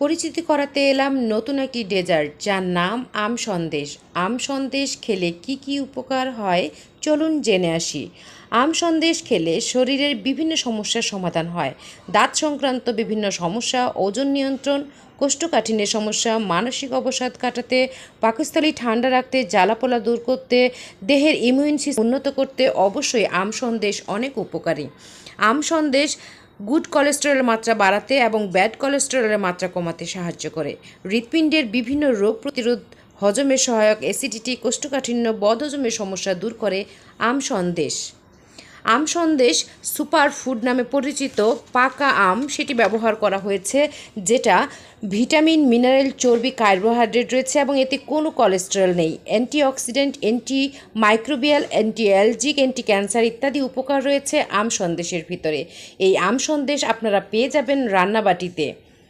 পরিচিতি করাতে এলাম নতুন একটি ডেজার্ট যার নাম আম সন্দেশ। আম সন্দেশ খেলে কি কি উপকার হয় চলুন জেনে আসি। আম সন্দেশ খেলে শরীরের বিভিন্ন সমস্যার সমাধান হয়। দাঁত সংক্রান্ত বিভিন্ন সমস্যা, ওজন নিয়ন্ত্রণ, কোষ্ঠকাঠিন্যের সমস্যা, মানসিক অবসাদ কাটাতে, পাকস্থলী ঠান্ডা রাখতে, জ্বালাপোড়া দূর করতে, দেহের ইমিউন সিস্টেম উন্নত করতে অবশ্যই আম সন্দেশ অনেক উপকারী। আম সন্দেশ গুড কোলেস্টেরলের মাত্রা বাড়াতে এবং ব্যাড কোলেস্টেরলের মাত্রা কমাতে সাহায্য করে। হৃৎপিণ্ডের বিভিন্ন রোগ প্রতিরোধ, হজমের সহায়ক, অ্যাসিডিটি, কোষ্ঠকাঠিন্য, বদহজমের সমস্যা দূর করে আম সন্দেশ। আম সন্দেশ সুপার ফুড নামে পরিচিত পাকা আম সেটি ব্যবহার করা হয়েছে, যেটা ভিটামিন, মিনারেল, চর্বি, কার্বোহাইড্রেট রয়েছে এবং এতে কোনো কোলেস্টেরল নেই। Antioxidant, anti microbial, anti allergic, anti cancer ইত্যাদি উপকার রয়েছে আম সন্দেশের ভিতরে। এই আম সন্দেশ আপনারা পেয়ে যাবেন রান্নাবাটিতে।